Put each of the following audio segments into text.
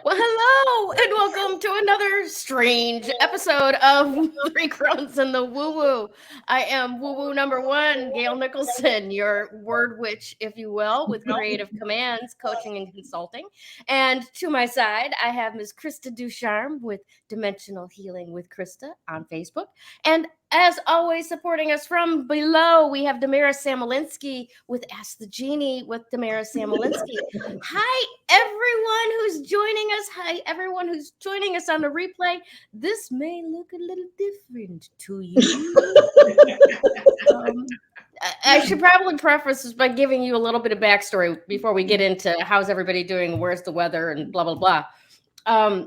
Well, hello, and welcome to another strange episode of Three Crones and the Woo Woo. I am Woo Woo number one, Gayle Nicholson, your word witch, if you will, with creative commands, coaching, and consulting. And to my side, I have Ms. Krista Ducharme with Dimensional Healing with Krista on Facebook. And as always, supporting us from below, we have Damaris Samolinski with Ask the Genie with Damaris Samolinski. Hi, everyone who's joining us. Hi, everyone who's joining us on the replay. This may look a little different to you. I should probably preface this by giving you a little bit of backstory before we get into how's everybody doing, where's the weather, and blah, blah, blah.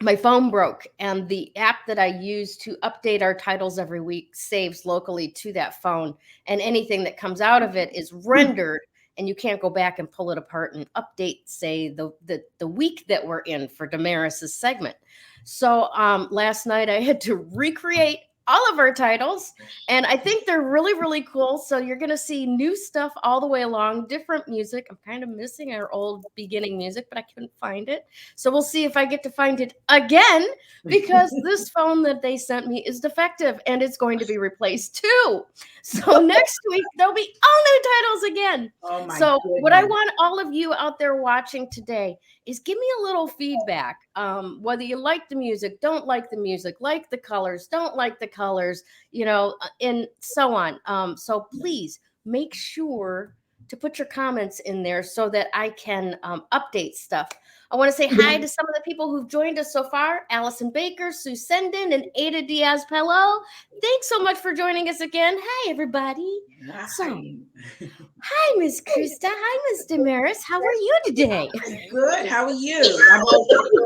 My phone broke, and the app that I use to update our titles every week saves locally to that phone, and anything that comes out of it is rendered, and you can't go back and pull it apart and update, say, the week that we're in for Damaris's segment. So last night I had to recreate all of our titles, and I think they're really, really cool. So you're going to see new stuff all the way along, different music. I'm kind of missing our old beginning music, but I couldn't find it. So we'll see if I get to find it again, because this phone that they sent me is defective, and it's going to be replaced too. So next week, there'll be all new titles again. Oh my so goodness. What I want all of you out there watching today is give me a little feedback, whether you like the music, don't like the music, like the colors, don't like the colors, and so on. So please make sure to put your comments in there so that I can update stuff. I want to say hi to some of the people who've joined us so far. Allison Baker, Sue Sendin, and Ada Diaz-Pello. Thanks so much for joining us again. Hi, everybody. Hi. So, hi, Miss Krista. Hi, Miss Damaris. How are you today? Good. How are you?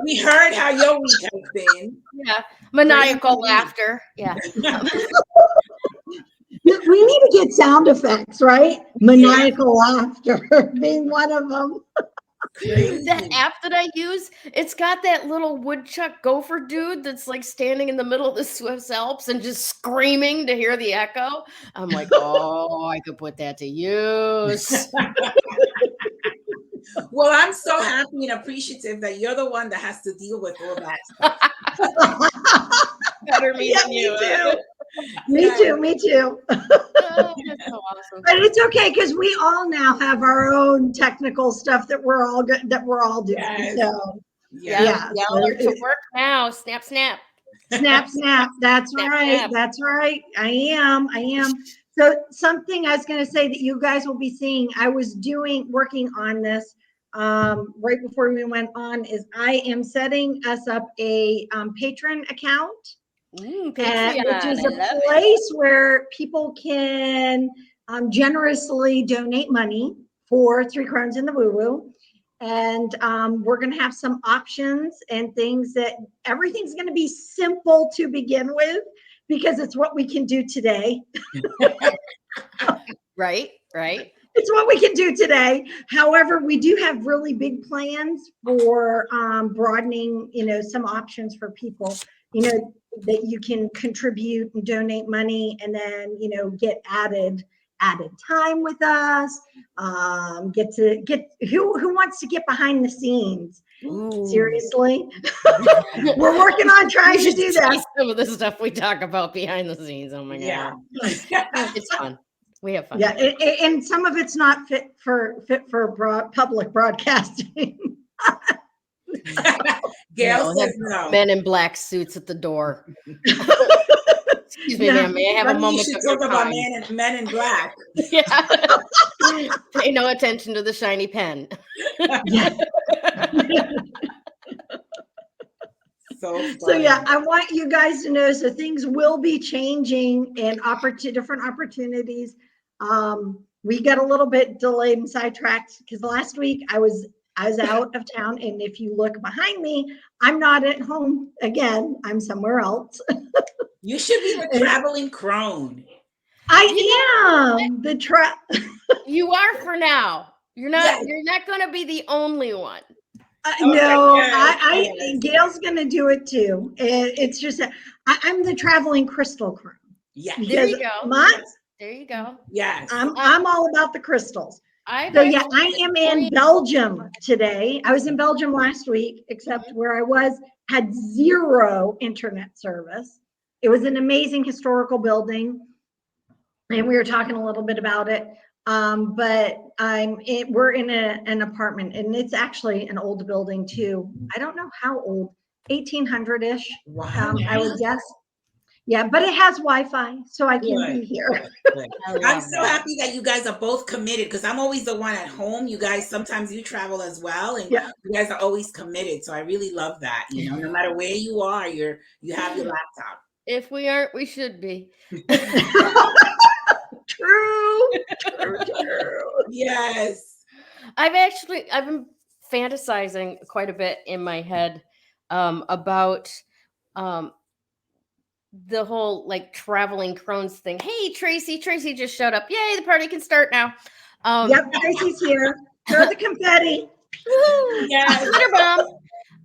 We heard how your week has been. Yeah, maniacal laughter. Yeah. We need to get sound effects, right? Maniacal laughter being one of them. Crazy. That app that I use, it's got that little woodchuck gopher dude that's like standing in the middle of the Swiss Alps and just screaming to hear the echo. I'm like, oh, I could put that to use. Well, I'm so happy and appreciative that you're the one that has to deal with all that stuff. Better me than you. Me too. Oh, that's so awesome. But it's okay because we all now have our own technical stuff that we're all doing. Yes. So yeah. Y'all are to work now. Snap, snap. Snap. That's Snap, right. snap. That's right. I am. So something I was going to say that you guys will be seeing, I was working on this right before we went on, is I am setting us up a patron account. Which is a place where people can generously donate money for Three Crones and the Woo Woo. And we're going to have some options and things that everything's going to be simple to begin with, because it's what we can do today. Right. It's what we can do today. However, we do have really big plans for broadening, some options for people, that you can contribute and donate money, and then, get added time with us. Get who wants to get behind the scenes. Ooh. Seriously. We're working on trying to do that. Some of the stuff we talk about behind the scenes. Oh my God. It's fun. We have fun. Yeah, and some of it's not fit for public broadcasting. Gayle says no. Men in black suits at the door. Excuse me, ma'am. May I have a moment You should of your talk about time? men in black. Yeah. Pay no attention to the shiny pen. So yeah, I want you guys to know, so things will be changing and different opportunities. We got a little bit delayed and sidetracked because last week I was out of town, and if you look behind me, I'm not at home again. I'm somewhere else. You should be the traveling crone. I am the You are for now. You're not. You're not going to be the only one. No, yes. Gail's going to do it too. It's just, I'm the traveling crystal crone. Yes. There Because you go. my, There you go. Yes. I'm all about the crystals. I've So yeah, actually I am in Belgium today. I was in Belgium last week, except where I was had zero internet service. It was an amazing historical building, and we were talking a little bit about it. But we're in an apartment, and it's actually an old building too. I don't know how old, 1800-ish. Wow. I would guess. Yeah, but it has Wi-Fi, so I can be Good. here. Good. I I'm love so that. happy that you guys are both committed, because I'm always the one at home. You guys, sometimes you travel as well, and Yeah. you guys are always committed. So I really love that. You know, no matter where you are, you have your laptop. If we aren't, we should be. True. Yes. I've been fantasizing quite a bit in my head about the whole like traveling Crones thing. Hey, Tracy just showed up. Yay, the party can start now. Yep, Tracy's here. Throw the confetti. Woo! Yes. Glitter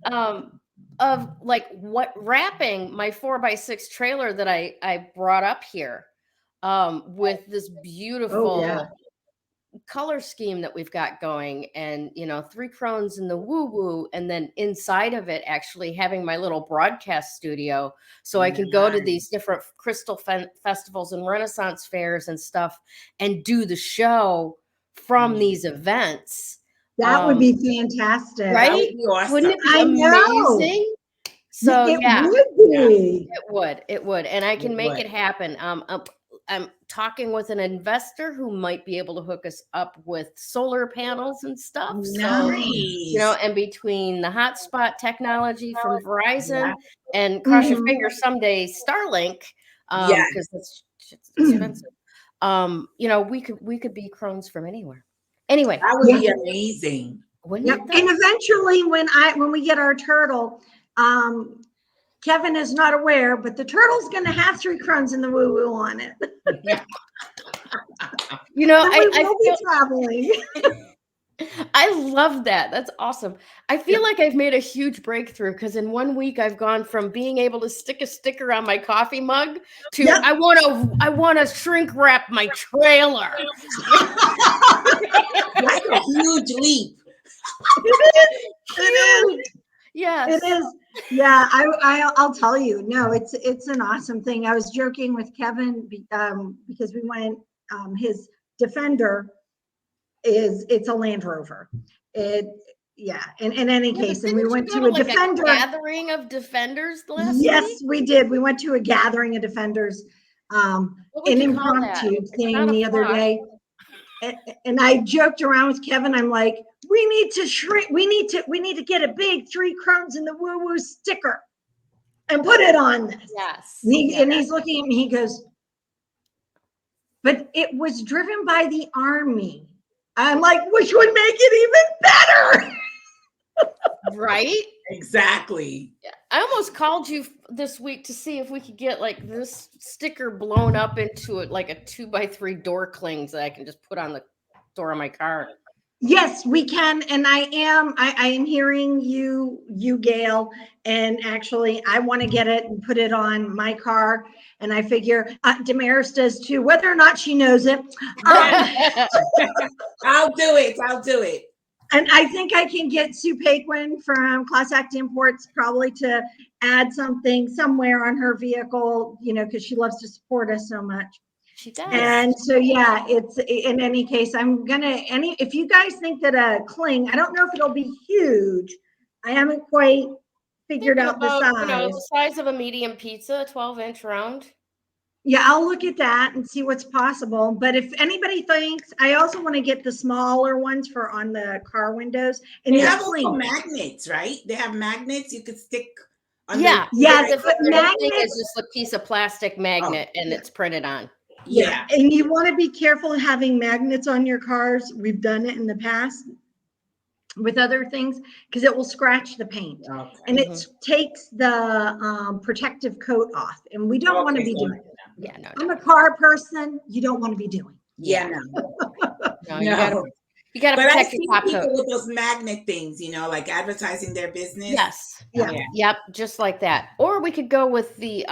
bomb. Of like what wrapping my 4x6 trailer that I brought up here with this beautiful color scheme that we've got going, and 3 Crones in the woo woo, and then inside of it actually having my little broadcast studio, so I can go to these different crystal festivals and Renaissance fairs and stuff and do the show from these events. That would be fantastic. Right? That would be awesome. Wouldn't it be I know. amazing? So it yeah, would be. it would, and I can It make would. it happen. I'm talking with an investor who might be able to hook us up with solar panels and stuff. So, Nice. and between the hotspot technology from Verizon Yeah. and cross your fingers someday Starlink, Yes. because that's expensive. We could be Crones from anywhere. Anyway, That would be amazing. wouldn't Yep. it though? And eventually when we get our turtle, Kevin is not aware, but the turtle's going to have 3 Crones in the woo woo on it. You know, And we I will be traveling. I love that. That's awesome. I feel like I've made a huge breakthrough, because in 1 week I've gone from being able to stick a sticker on my coffee mug to I want to shrink wrap my trailer. That's a huge leap. It is. Yes. It is. Yeah, I'll tell you. No, it's an awesome thing. I was joking with Kevin because we went. His Defender it's a Land Rover. In any case, and we went to a Defender gathering of Defenders last Yes, week? we did. We went to a gathering of Defenders, an impromptu thing the other day. And I joked around with Kevin. I'm like, we need to shrink. We need to get a big 3 Crones in the woo woo sticker and put it on this. Yes. And he's looking at me. He goes, but it was driven by the Army. I'm like, which would make it even better. Right? Exactly. I almost called you this week to see if we could get like this sticker blown up into it, like a 2x3 door clings that I can just put on the door of my car. Yes, we can. And I am hearing you, Gayle. And actually, I want to get it and put it on my car. And I figure Damaris does too, whether or not she knows it. I'll do it. And I think I can get Sue Paquin from Class Act Imports probably to add something somewhere on her vehicle, because she loves to support us so much. She does. And so, yeah, it's in any case, if you guys think that a cling, I don't know if it'll be huge. I haven't quite figured out the size. The size of a medium pizza, 12-inch round. Yeah, I'll look at that and see what's possible. But if anybody thinks, I also want to get the smaller ones for on the car windows. And they have also magnets, right? They have magnets you could stick on. Yes, but magnets is just a piece of plastic magnet and it's printed on. Yeah. And you want to be careful having magnets on your cars. We've done it in the past with other things because it will scratch the paint and it takes the protective coat off, and we don't want to be doing it. I'm a car person. You don't want to be doing. No, You got to But I protect your see top people coat. with those magnet things, like advertising their business. Yes. Yeah. Yep. Just like that. Or we could go with the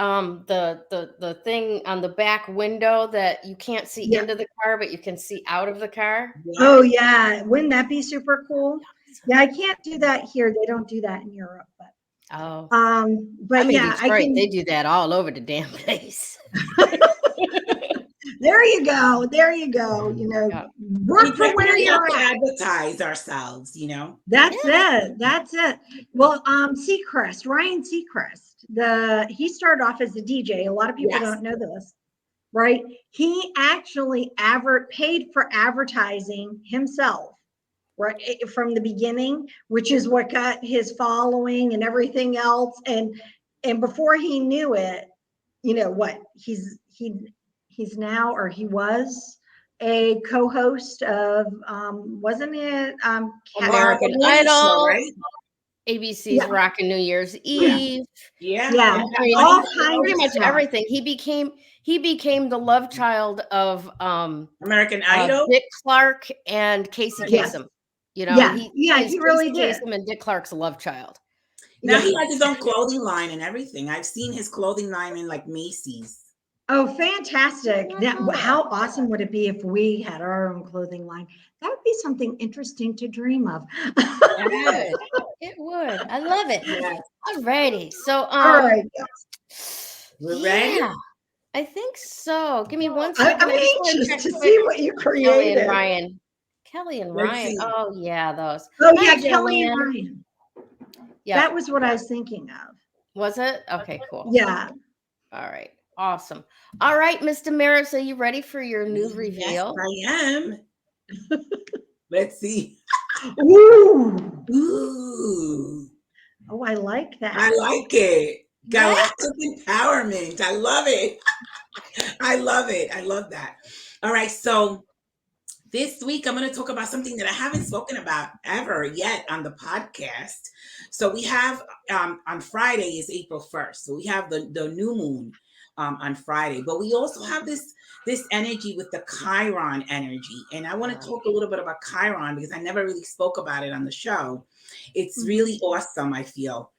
thing on the back window that you can't see Yeah. into the car, but you can see out of the car. Oh yeah, wouldn't that be super cool? Yeah, I can't do that here. They don't do that in Europe, but Oh, but I'm in yeah, I Detroit. can. They do that all over the damn place. There you go. There you go. Yeah. Work for where We have you're to at. advertise ourselves. That's it. That's it. Well, Seacrest, Ryan Seacrest, he started off as a DJ. A lot of people Yes. don't know this, right? He actually paid for advertising himself, right, from the beginning, which is what got his following and everything else. And before he knew it, what he's now, or he was a co-host of wasn't it American the morning show, Idol, right? ABC's Yeah. Rockin' New Year's Eve. Yeah, I mean, all pretty kinds of much stuff. everything. He became the love child of American Idol. Dick Clark and Casey Yes. Kasem. Yeah, He really Casey did. Kasem and Dick Clark's love child. Now he has his own clothing line and everything. I've seen his clothing line in like Macy's. Oh, fantastic. How awesome would it be if we had our own clothing line? That would be something interesting to dream of. It would. I love it. Yes. Alrighty. So All right. We're ready? I think so. Give me one second. I'm I just wanna anxious check to quick. see what you Kelly created. and Ryan. Kelly and Let's Ryan. see. Oh yeah, those. Oh Hi, yeah, Kelly and Joanne. Ryan. Yeah. That was what I was thinking of. Was it? Okay, cool. Yeah. All right. Awesome. All right, Miss Damaris, are you ready for your new reveal? Yes, I am. Let's see. Ooh. Ooh. Oh, I like that. I like it. Galactic empowerment. I love it. I love it. I love that. All right. So this week, I'm going to talk about something that I haven't spoken about ever yet on the podcast. So we have on Friday is April 1st. So we have the new moon on Friday, but we also have this energy with the Chiron energy. And I want to talk a little bit about Chiron because I never really spoke about it on the show. It's really awesome, I feel.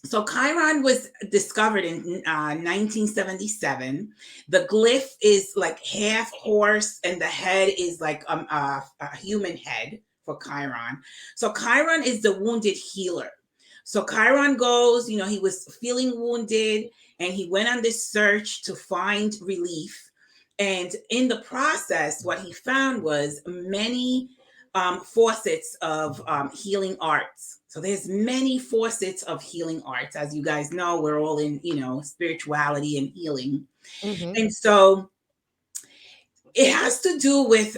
So Chiron was discovered in 1977. The glyph is like half horse and the head is like a human head for Chiron. So Chiron is the wounded healer. So Chiron goes, he was feeling wounded and he went on this search to find relief. And in the process, what he found was many faucets of healing arts. So there's many faucets of healing arts. As you guys know, we're all in, spirituality and healing. Mm-hmm. And so it has to do with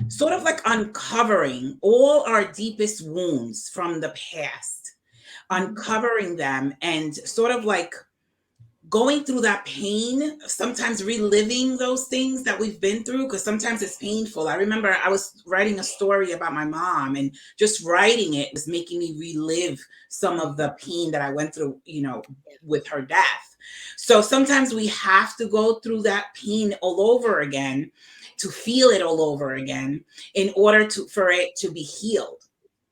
sort of like uncovering all our deepest wounds from the past, uncovering them and sort of like going through that pain, sometimes reliving those things that we've been through, because sometimes it's painful. I remember I was writing a story about my mom and just writing it was making me relive some of the pain that I went through, with her death. So sometimes we have to go through that pain all over again to feel it all over again in order for it to be healed.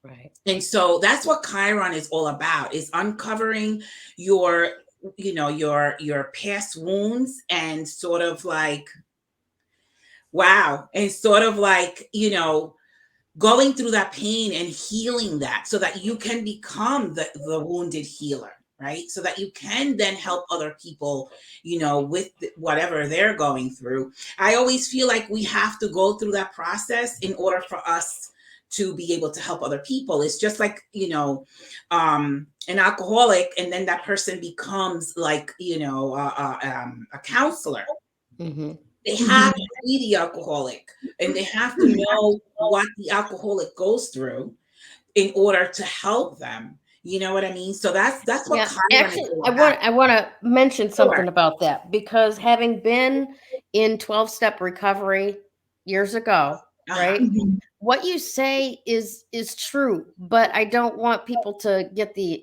Right. And so that's what Chiron is all about, is uncovering your past wounds and sort of like, and sort of like, going through that pain and healing that so that you can become the wounded healer, right? So that you can then help other people, with whatever they're going through. I always feel like we have to go through that process in order for us to be able to help other people. It's just like, an alcoholic, and then that person becomes like, a counselor. Mm-hmm. They have to be the alcoholic and they have to know what the alcoholic goes through in order to help them. You know what I mean? So that's what Chiron actually, I want to mention something about that, because having been in 12-step recovery years ago, right? What you say is true, but I don't want people to get the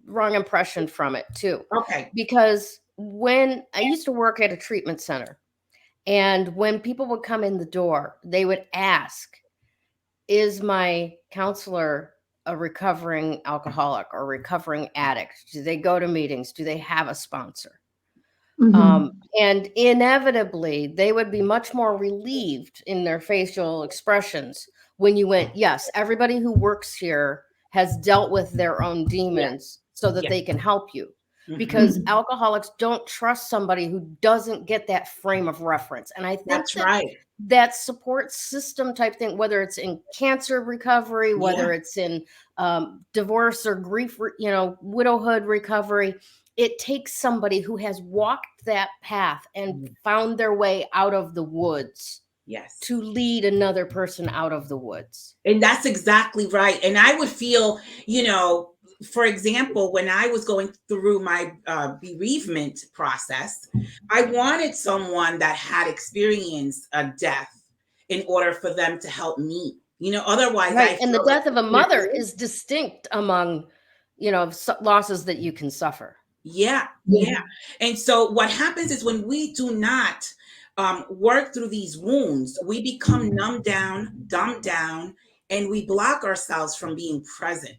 wrong impression from it too. Okay. Because when I used to work at a treatment center, and when people would come in the door, they would ask, is my counselor a recovering alcoholic or recovering addict? Do they go to meetings? Do they have a sponsor? And inevitably, they would be much more relieved in their facial expressions when you went, yes, everybody who works here has dealt with their own demons so that they can help you. Because alcoholics don't trust somebody who doesn't get that frame of reference. And I think That's right. that support system type thing, whether it's in cancer recovery, whether it's in divorce or grief, widowhood recovery, it takes somebody who has walked that path and found their way out of the woods to lead another person out of the woods. And that's exactly right. And I would feel, for example, when I was going through my bereavement process, I wanted someone that had experienced a death in order for them to help me. Otherwise, and the death of a mother is distinct among, losses that you can suffer. Yeah. And so what happens is when we do not work through these wounds, we become numbed down, dumbed down, and we block ourselves from being present.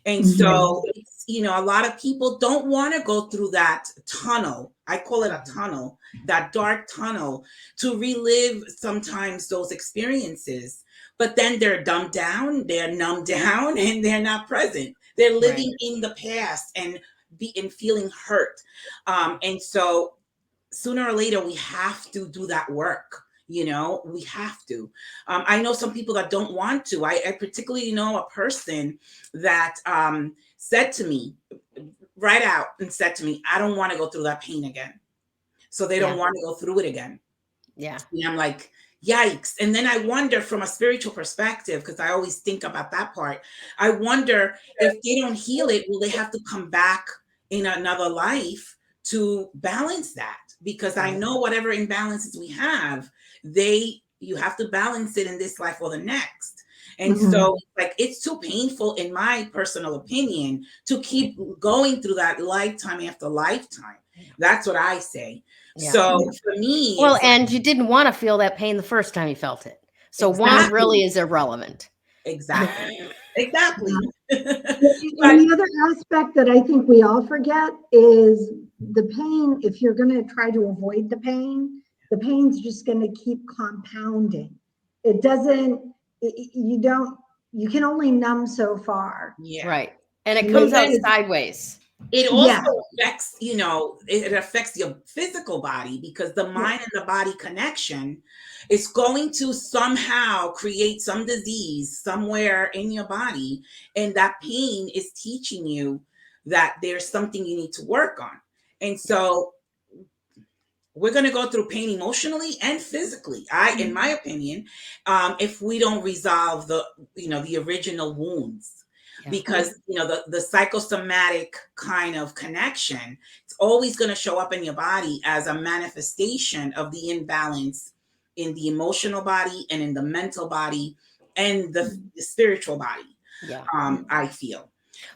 And so, a lot of people don't want to go through that tunnel. I call it a tunnel, that dark tunnel, to relive sometimes those experiences. But then they're dumbed down, they're numbed down, and they're not present. They're living in the past and feeling hurt. And so sooner or later, we have to do that work. We have to. I know some people that don't want to. I particularly know a person that said to me, right out and said to me, I don't want to go through that pain again. So they don't want to go through it again. Yeah. And I'm like, yikes. And then I wonder from a spiritual perspective, because I always think about that part, I wonder if they don't heal it, will they have to come back in another life to balance that? Because I know whatever imbalances we have, you have to balance it in this life or the next. And so it's too painful, in my personal opinion, to keep going through that lifetime after lifetime. That's what I say. So for me, and you didn't want to feel that pain the first time you felt it. So one really is irrelevant. Exactly. And the other aspect that I think we all forget is the pain. If you're going to try to avoid the pain's just going to keep compounding. It doesn't, you can only numb so far. Yeah. Right. And it comes out sideways. It also affects, it affects your physical body, because the mind and the body connection is going to somehow create some disease somewhere in your body. And that pain is teaching you that there's something you need to work on. And so we're going to go through pain emotionally and physically, in my opinion, if we don't resolve the original wounds. Because the psychosomatic kind of connection, it's always going to show up in your body as a manifestation of the imbalance in the emotional body and in the mental body and the spiritual body. I feel.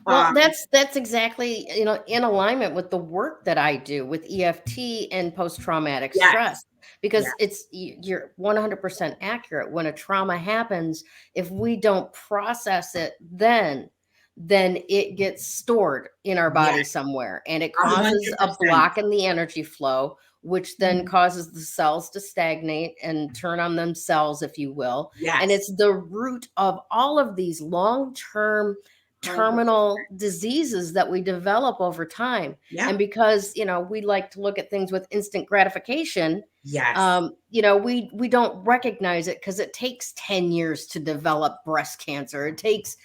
Well, that's exactly, in alignment with the work that I do with EFT and post-traumatic stress, because you're 100% accurate. When a trauma happens, if we don't process it, then it gets stored in our body somewhere, and it causes 100%. A block in the energy flow, which then causes the cells to stagnate and turn on themselves, if you will. And it's the root of all of these long-term terminal diseases that we develop over time. And because, we like to look at things with instant gratification, we don't recognize it because it takes 10 years to develop breast cancer. It takes,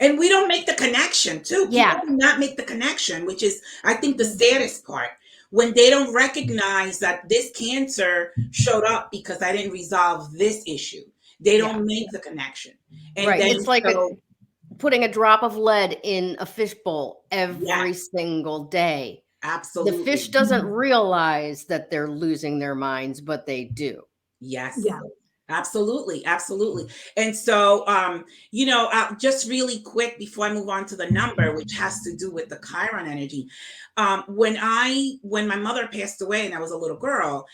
and we don't make the connection too. People do not make the connection, which is, I think, the saddest part. When they don't recognize that this cancer showed up because I didn't resolve this issue. They don't make the connection. And then, it's like putting a drop of lead in a fishbowl every single day. Absolutely. The fish doesn't realize that they're losing their minds, but they do. Yes. Yeah. Absolutely. And so, just really quick before I move on to the number, which has to do with the Chiron energy. When my mother passed away and I was a little girl,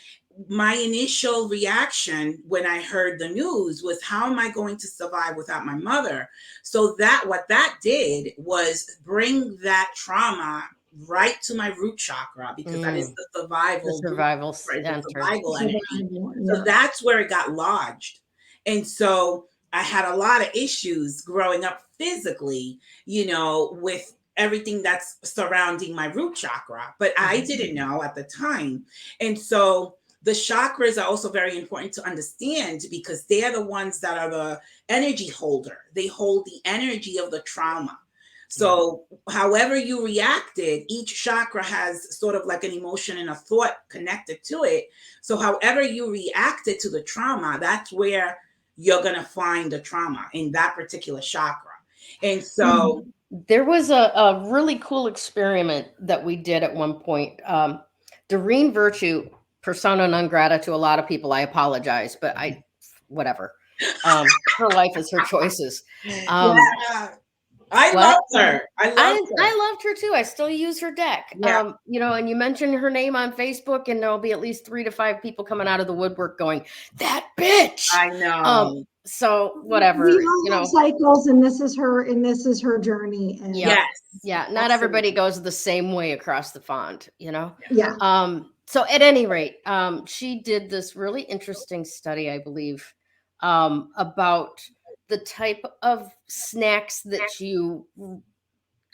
my initial reaction when I heard the news was, how am I going to survive without my mother? So what that did was bring that trauma right to my root chakra, because that is the survival center. the survival energy. So that's where it got lodged. And so I had a lot of issues growing up physically, with everything that's surrounding my root chakra, but I didn't know at the time. And so the chakras are also very important to understand, because they are the ones that are the energy holder. They hold the energy of the trauma. So however you reacted, each chakra has sort of like an emotion and a thought connected to it. So however you reacted to the trauma, that's where you're going to find the trauma in that particular chakra. And so there was a really cool experiment that we did at one point. Doreen Virtue, persona non grata to a lot of people. I apologize, but whatever. Her life is her choices. I loved her. I loved her too. I still use her deck. Yeah. And you mentioned her name on Facebook, and there'll be at least 3 to 5 people coming out of the woodwork going, "That bitch." I know. So whatever, we all have cycles, and this is her journey. And not absolutely. Everybody goes the same way across the font, Yeah. So at any rate, she did this really interesting study, I believe, about the type of snacks that you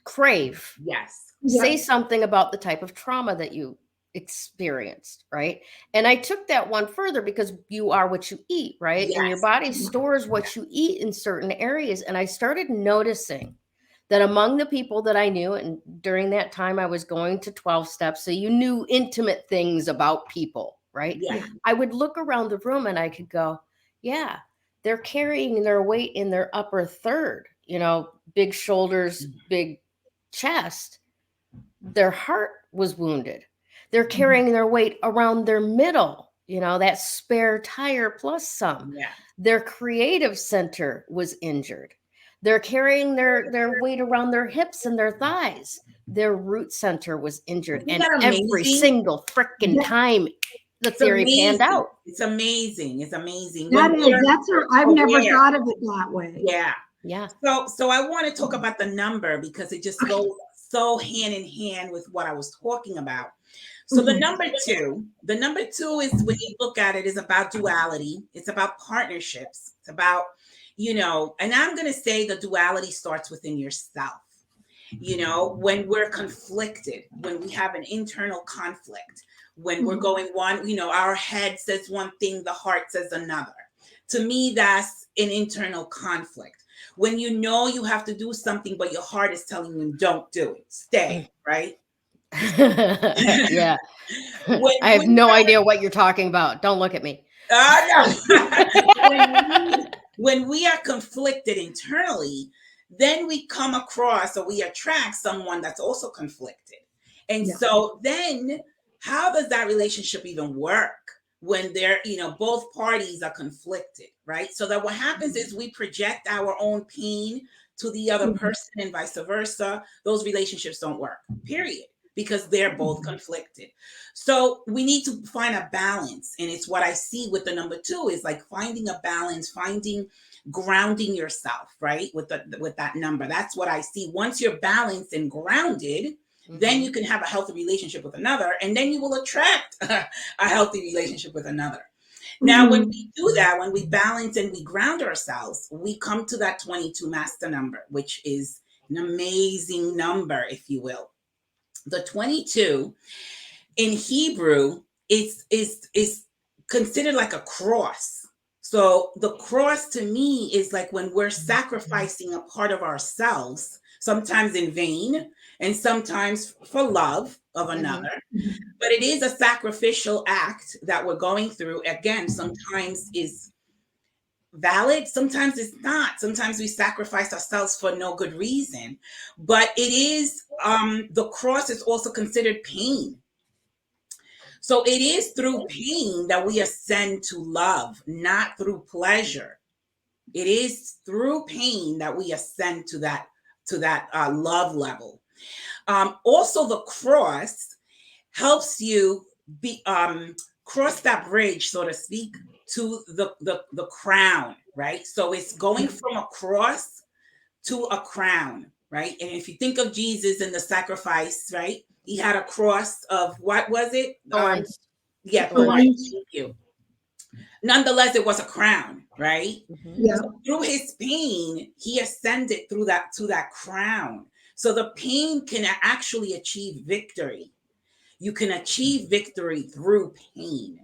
crave. Yes. Say something about the type of trauma that you experienced, right? And I took that one further, because you are what you eat, right? Yes. And your body stores what you eat in certain areas. And I started noticing that among the people that I knew, and during that time I was going to 12 steps, so you knew intimate things about people, right? Yeah. I would look around the room and I could go, yeah, they're carrying their weight in their upper third, big shoulders, big chest. Their heart was wounded. They're carrying their weight around their middle, that spare tire plus some. Yeah. Their creative center was injured. They're carrying their weight around their hips and their thighs. Their root center was injured. Isn't and that every amazing? single freaking time the theory panned out. It's amazing. It's amazing. I've never thought of it that way. Yeah. Yeah. So I want to talk about the number, because it just goes so hand in hand with what I was talking about. So the number two is, when you look at it, is about duality. It's about partnerships. It's about, and I'm going to say the duality starts within yourself. When we're conflicted, when we have an internal conflict, when we're going one, our head says one thing, the heart says another. To me, that's an internal conflict. When you have to do something, but your heart is telling you, don't do it, stay, right? Yeah. I have no idea what you're talking about. Don't look at me. When we are conflicted internally, then we come across, or we attract someone that's also conflicted. And so then how does that relationship even work when they're, both parties are conflicted, right? So that what happens is we project our own pain to the other person, and vice versa. Those relationships don't work, period, because they're both conflicted. So we need to find a balance. And it's what I see with the number 2 is like finding a balance, grounding yourself, right? With that number. That's what I see. Once you're balanced and grounded, then you can have a healthy relationship with another, and then you will attract a healthy relationship with another. Now, when we do that, when we balance and we ground ourselves, we come to that 22 master number, which is an amazing number, if you will. The 22 in Hebrew is considered like a cross. So the cross to me is like when we're sacrificing a part of ourselves, sometimes in vain and sometimes for love of another. But it is a sacrificial act that we're going through. Again, sometimes is valid, sometimes it's not. Sometimes we sacrifice ourselves for no good reason. But it is, the cross is also considered pain. So it is through pain that we ascend to love, not through pleasure. It is through pain that we ascend to that love level. Also, the cross helps you cross that bridge, so to speak, to the crown, right? So it's going from a cross to a crown, right? And if you think of Jesus and the sacrifice, right? He had a cross of, what was it? Thorns. Yeah, Thorns. thorns. Thank you. Nonetheless, it was a crown, right? Yeah. So through his pain, he ascended through that to that crown. So the pain can actually achieve victory. You can achieve victory through pain.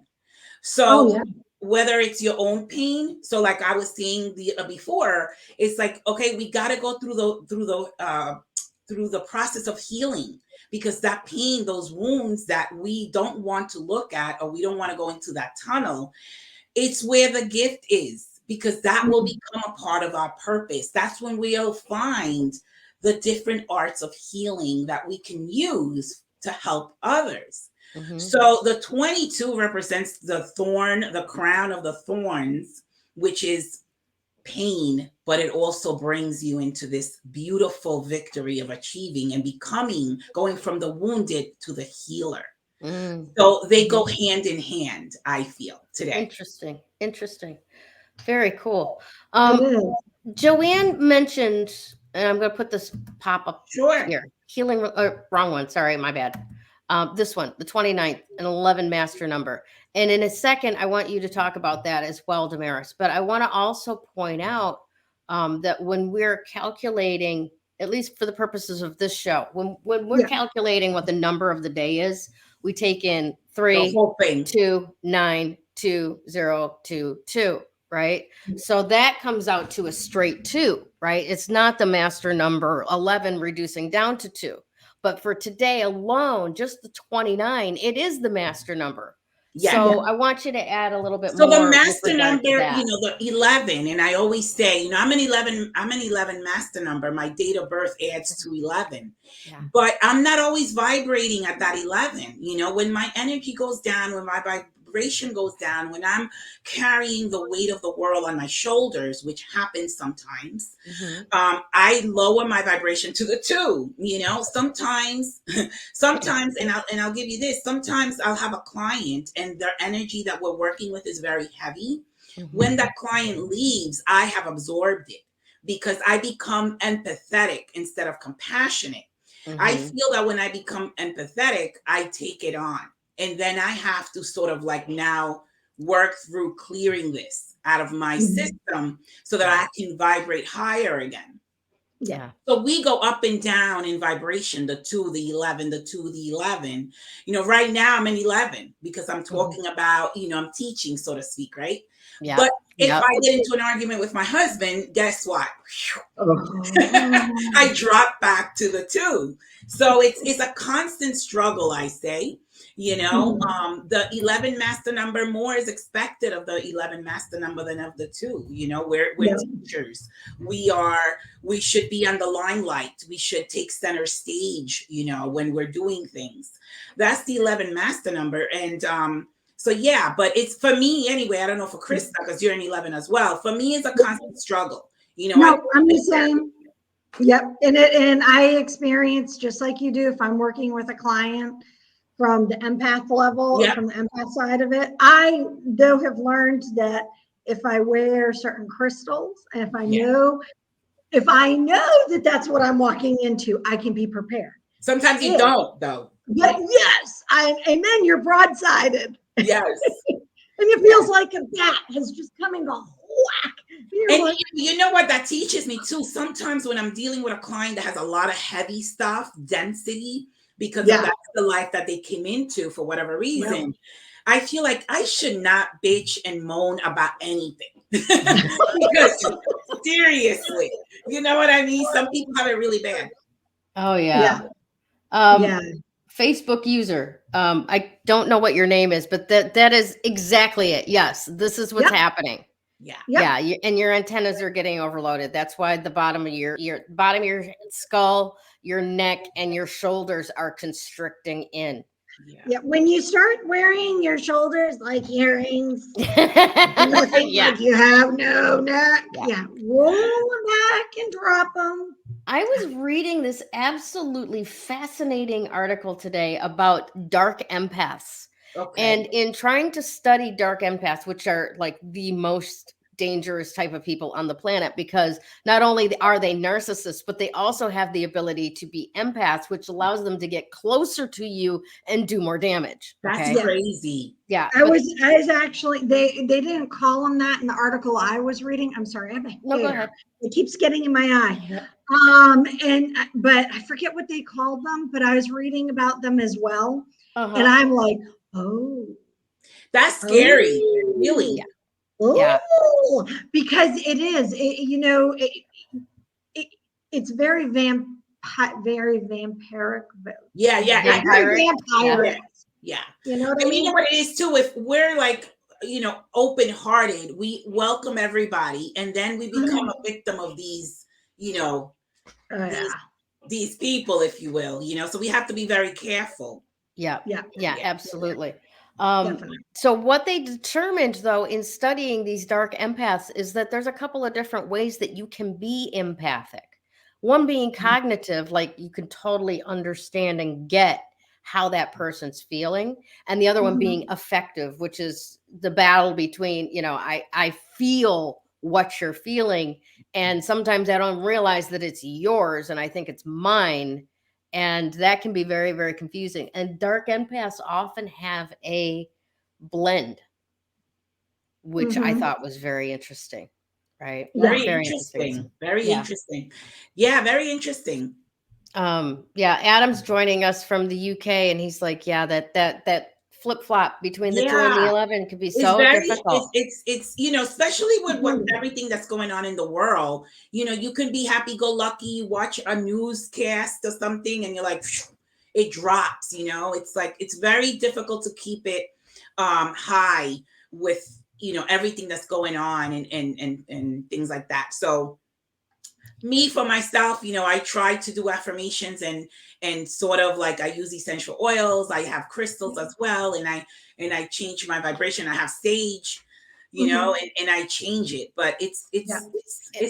So whether it's your own pain, so like I was saying before, it's like, okay, we got to go through the process of healing, because that pain, those wounds that we don't want to look at, or we don't want to go into that tunnel, it's where the gift is, because that will become a part of our purpose. That's when we'll find the different arts of healing that we can use to help others. So the 22 represents the thorn, the crown of the thorns, which is pain, but it also brings you into this beautiful victory of achieving and becoming, going from the wounded to the healer. So they go hand in hand, I feel, today. Interesting. Very cool. It is. Joanne mentioned, and I'm going to put this pop up here. Healing, wrong one. Sorry, my bad. This one, the 29th, an 11 master number. And in a second, I want you to talk about that as well, Damaris. But I want to also point out that when we're calculating, at least for the purposes of this show, when we're calculating what the number of the day is, we take in 3, 2, 9, 2, 0, 2, 2. Right. So that comes out to a straight 2, right? It's not the master number 11 reducing down to 2. But for today alone, just the 29, it is the master number. So I want you to add a little bit more. So the master number, the 11, and I always say, I'm an 11 master number. My date of birth adds to 11. But I'm not always vibrating at that 11. When my energy goes down, when my vibration goes down, when I'm carrying the weight of the world on my shoulders, which happens sometimes, I lower my vibration to the 2. Sometimes, and I'll give you this. Sometimes I'll have a client and their energy that we're working with is very heavy. When that client leaves, I have absorbed it, because I become empathetic instead of compassionate. I feel that when I become empathetic, I take it on. And then I have to sort of like now work through clearing this out of my system so that I can vibrate higher again. Yeah. So we go up and down in vibration, the 2, the 11, the 2, the 11. Right now I'm in 11 because I'm talking about, I'm teaching, so to speak, right? But if I get into an argument with my husband, guess what? I drop back to the 2. So it's a constant struggle, I say. The 11 master number, more is expected of the 11 master number than of the 2. We're teachers. We should be on the limelight. We should take center stage, when we're doing things. That's the 11 master number. And so but it's, for me anyway, I don't know for Krista, because you're an 11 as well. For me, it's a constant struggle. No, I'm the same. Yep. And I experience, just like you do, if I'm working with a client from the empath level, from the empath side of it, I though have learned that if I wear certain crystals, and if I know that that's what I'm walking into, I can be prepared. Sometimes you don't, though. But yes, and then you're broadsided. Yes. And it feels like a bat has just come and gone whack. And you know what that teaches me too? Sometimes when I'm dealing with a client that has a lot of heavy stuff, density, because that's the life that they came into for whatever reason, I feel like I should not bitch and moan about anything. Because seriously, you know what I mean? Some people have it really bad. Oh, yeah. Facebook user. I don't know what your name is, but that is exactly it. Yes, this is what's happening. Yeah. And your antennas are getting overloaded. That's why the bottom of your skull, your neck, and your shoulders are constricting in. Yeah. When you start wearing your shoulders like earrings, like you have no neck. Roll them back and drop them. I was reading this absolutely fascinating article today about dark empaths. Okay. And in trying to study dark empaths, which are like the most dangerous type of people on the planet, because not only are they narcissists, but they also have the ability to be empaths, which allows them to get closer to you and do more damage. That's Okay. crazy. Yeah. I was actually, they didn't call them that in the article I was reading. I'm sorry, I have a hair. No, go ahead. It keeps getting in my eye. But I forget what they called them, but I was reading about them as well. Uh-huh. And I'm like, oh. That's scary. Oh. Really. Yeah. Oh, Yeah. because it is, it's very vampiric. Yeah. Very vampiric. Yeah. You know what I And mean? you know what it is too? If we're like, open-hearted, we welcome everybody, and then we become a victim of these, these people, if you will, so we have to be very careful. Yeah, absolutely. Definitely. So what they determined, though, in studying these dark empaths is that there's a couple of different ways that you can be empathic. One being cognitive, like you can totally understand and get how that person's feeling. And the other one being affective, which is the battle between, I feel what you're feeling. And sometimes I don't realize that it's yours and I think it's mine. And that can be very, very confusing. And dark empaths often have a blend, which I thought was very interesting. Right? Very interesting. Very interesting. Yeah, very interesting. Adam's joining us from the UK, and he's like, that flip-flop between the 2 and the 11 could be so difficult. It's especially with everything that's going on in the world, you can be happy-go-lucky, watch a newscast or something, and you're like, it drops, it's like, it's very difficult to keep it high with, everything that's going on and things like that. So me, for myself, I try to do affirmations and sort of like, I use essential oils. I have crystals as well. And I change my vibration. I have sage, and I change it, but it's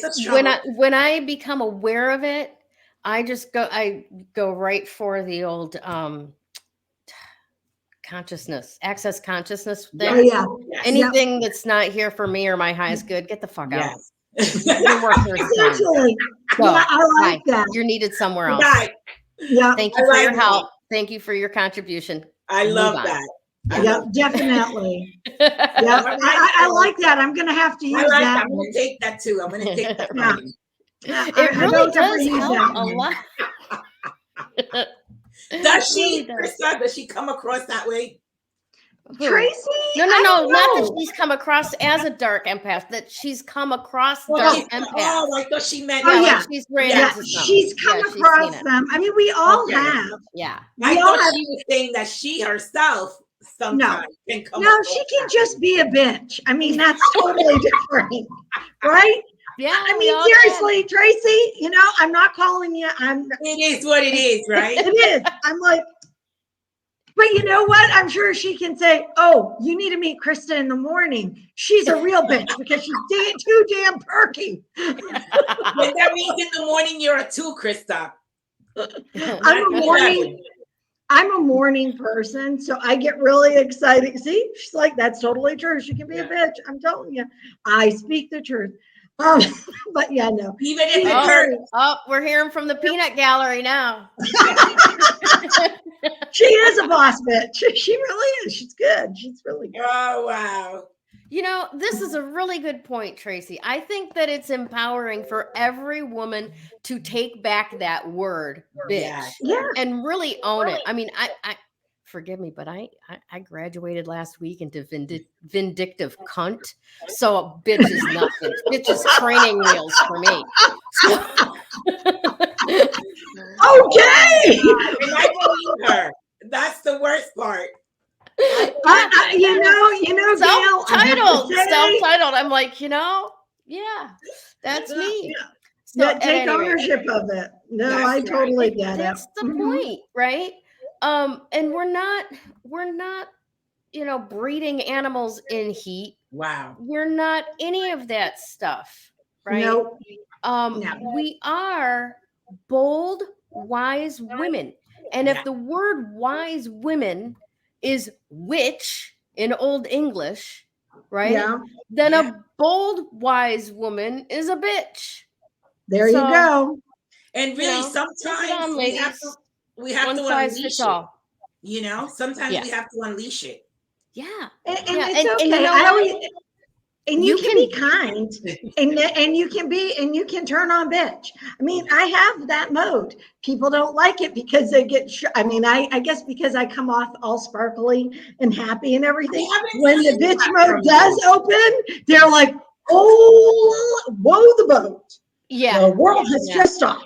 a struggle. When I become aware of it, I go right for the old, consciousness, access consciousness thing. Yeah. Anything that's not here for me or my highest good, get the fuck out. Your work here is done. I like that. You're needed somewhere else. Yeah. Thank you for your help. Thank you for your contribution. I love that. Yeah, definitely. Yeah, I like that. I'm going to have to use that. I'm going to take that too. I'm going to take that. It really does help a lot. Does she, Krista, does she come across that way? Tracy? No. Not that she's come across as a dark empath, that she's come across dark empaths. Oh, I thought she meant. She's come across them. I mean, we all have. Yeah. I thought she was saying that she herself sometimes can come across. No, she can just be a bitch. I mean, that's totally different. Right? Yeah. I mean, seriously, Tracy, I'm not calling you. It is what it is, right? It is. I'm like, but you know what? I'm sure she can say, oh, you need to meet Krista in the morning. She's a real bitch because she's too damn perky. That means in the morning you're a 2, Krista. I'm a morning person, so I get really excited. See, she's like, that's totally true. She can be a bitch. I'm telling you, I speak the truth. But yeah, no. Even if it hurts. Oh, we're hearing from the peanut gallery now. She is a boss bitch. She really is. She's good. She's really good. Oh, wow. This is a really good point, Tracy. I think that it's empowering for every woman to take back that word, bitch, and really own it. I mean, I forgive me, but I graduated last week into vindictive cunt. So bitch is nothing. Bitch is training wheels for me. Okay. And I believe her. That's the worst part. Self-titled. I'm like, that's me. So take ownership of it. No, I totally get it. That's the point, right? And we're not, breeding animals in heat. Wow. We're not any of that stuff, right? Nope. We are bold, wise women. And if the word wise women is witch in Old English, right? Yeah. Then Yeah. a bold, wise woman is a bitch. There you So, go. And you really, know, take it sometimes on, ladies. we have One to size unleash fits it. all. You know, sometimes Yeah. we have to unleash it. Yeah. And Yeah. it's okay. And you know I what? always, and you You can be kind, and you can turn on bitch. I mean, I have that mode. People don't like it because they get. I mean, I guess because I come off all sparkly and happy and everything. When the bitch mode does open, they're like, "Oh, woe the boat! Yeah. The world has just stopped."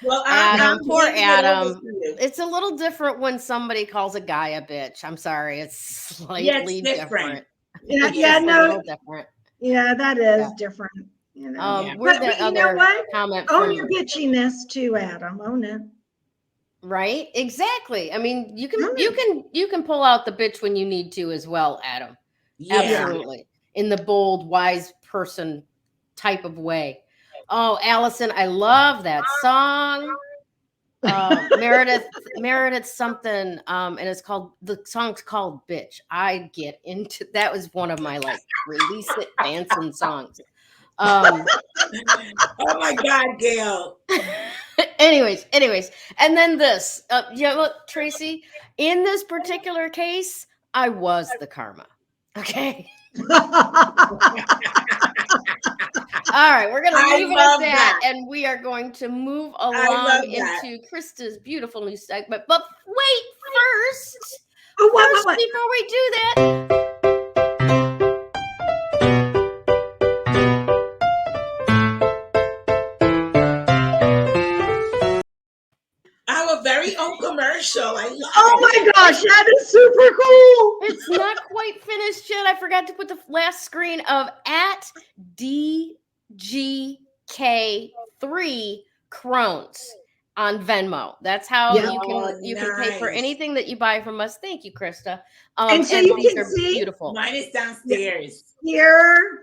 Well, Adam, I'm poor handing it over Adam. to you. It's a little different when somebody calls a guy a bitch. I'm sorry, it's slightly different. Yeah, It's yeah, just a no, little different. yeah, that is Yeah. different. You know, Yeah. We're the but you know other what? comment Own from your bitchiness too, Adam. Own it. right. Exactly. I mean, you can Own you it. can you can pull out the bitch when you need to as well, Adam. Yeah. Absolutely. In the bold, wise person type of way. Oh, Allison, I love that song. Meredith something, and it's called, the song's called Bitch. I get into that, was one of my like release it dancing songs. Oh my God, Gayle. anyways, and then this, you know what, Tracy, in this particular case, I was the karma. Okay. All right, we're going to I leave it love at that, that. and we are going to move I along love that. into Krista's beautiful new segment. But wait, first, Oh, what? before we do that, Our very own commercial. I love Oh it. my gosh, that is super cool. it's not quite finished yet. I forgot to put the last screen of at DGK3 Crones on Venmo. That's how Yeah. you can pay for Nice. anything that you buy from us. Thank you, Krista. And so you these can are see beautiful. Mine is downstairs. Here,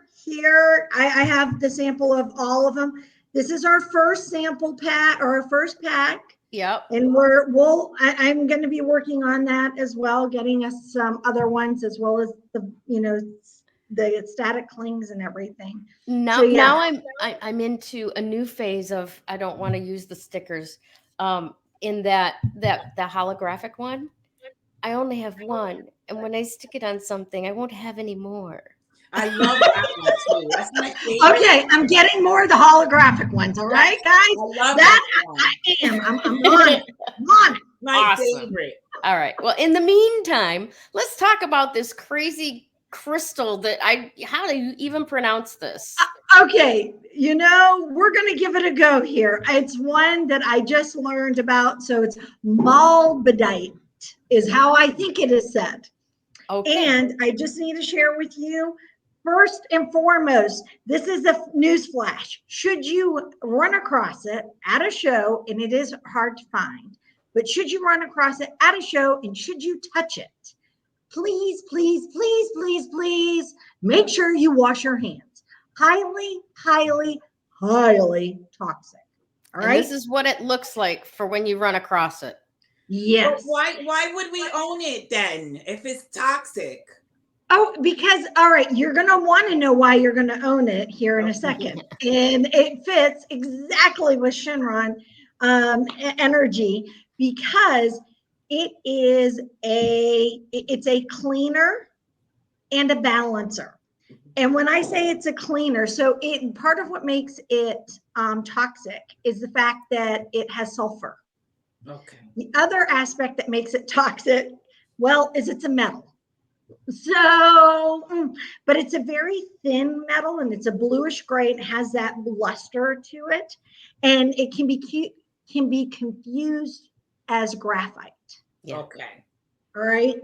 I have the sample of all of them. This is our first sample pack, or our first pack. Yep. And I'm going to be working on that as well, getting us some other ones, as well as the static clings and everything. Now, So, yeah. now I'm into a new phase of, I don't want to use the stickers. In that the holographic one, I only have one, and when I stick it on something, I won't have any more. I love that one too. That's my favorite. Okay, I'm getting more of the holographic ones. All right, guys. I love that one. I am. I'm on it. I'm on it. My Awesome. favorite. All right. Well, in the meantime, let's talk about this crazy crystal that how do you even pronounce this? Okay, we're going to give it a go here. It's one that I just learned about. So it's Molybdenite is how I think it is said. Okay. And I just need to share with you, first and foremost, this is a news flash. Should you run across it at a show, and it is hard to find, but should you run across it at a show and should you touch it, please, please, please, please, please make sure you wash your hands. Highly, highly, highly toxic. All right. And this is what it looks like for when you run across it. Yes. But why would we own it then if it's toxic? Oh, because, all right, you're going to want to know why you're going to own it here in a second. And it fits exactly with Shinron energy, because it's a cleaner and a balancer. And when I say it's a cleaner, so part of what makes it toxic is the fact that it has sulfur. Okay. The other aspect that makes it toxic, well, is it's a metal. So, but it's a very thin metal, and it's a bluish gray. It has that luster to it, and it can be confused as graphite. Yeah. Okay. All right.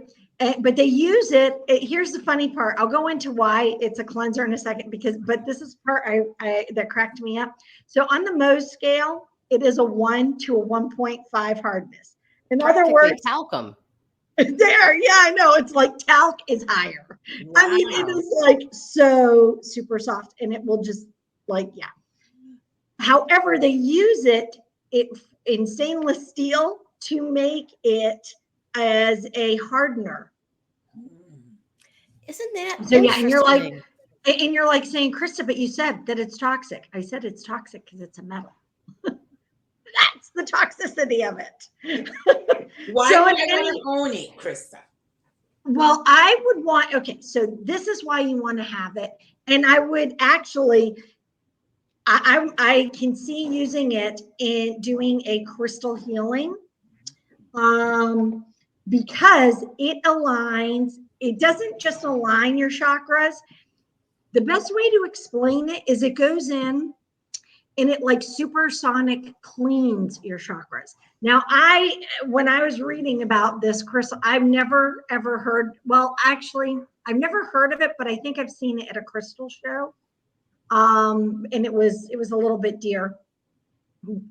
But they use it. Here's the funny part. I'll go into why it's a cleanser in a second, but this is part that cracked me up. So on the Mohs scale, it is a 1 to a 1.5 hardness. In other words, talcum. There, yeah, I know. It's like talc is higher. Wow. I mean, it is like so super soft, and it will just However, they use it in stainless steel to make it as a hardener. Isn't that So yeah, and you're like saying, Krista, but you said that it's toxic. I said it's toxic because it's a metal. That's the toxicity of it. Why So would I want to own it, Krista? Well, I would want, okay, so this is why you want to have it. And I would actually, I can see using it in doing a crystal healing, because it aligns, it doesn't just align your chakras. The best way to explain it is it goes in and it like supersonic cleans your chakras. Now, when I was reading about this crystal, I've never ever heard, well, actually, I've never heard of it, but I think I've seen it at a crystal show. And it was a little bit dear.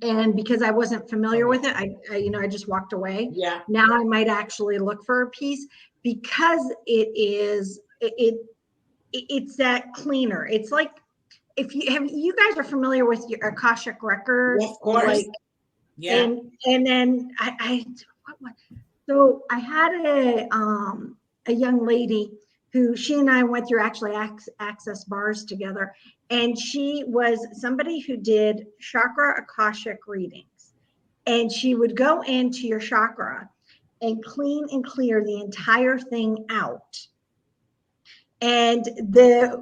And because I wasn't familiar with it, I just walked away. Yeah. Now I might actually look for a piece because it's that cleaner. It's like, if you guys are familiar with your Akashic record, Of course. like, yeah. And then so I had a young lady who she and I went through actually access bars together, and she was somebody who did chakra Akashic readings, and she would go into your chakra and clean and clear the entire thing out. And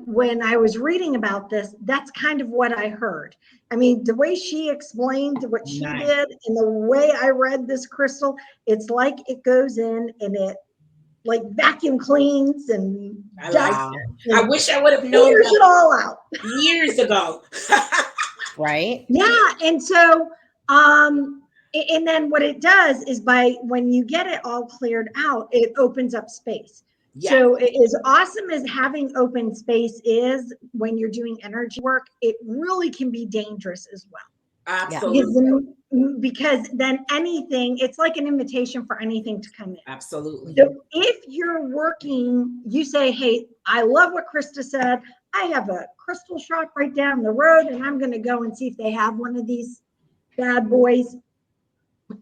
when I was reading about this, that's kind of what I heard. I mean, the way she explained what she did and the way I read this crystal, it's like it goes in and it like vacuum cleans and wow. I wish I would have known it all out years ago. Right. Yeah. And so, and then what it does is when you get it all cleared out, it opens up space. Yeah. So as awesome as having open space is when you're doing energy work, it really can be dangerous as well. Absolutely. Because then anything, it's like an invitation for anything to come in. Absolutely. So if you're working, you say, hey, I love what Krista said. I have a crystal shop right down the road, and I'm going to go and see if they have one of these bad boys.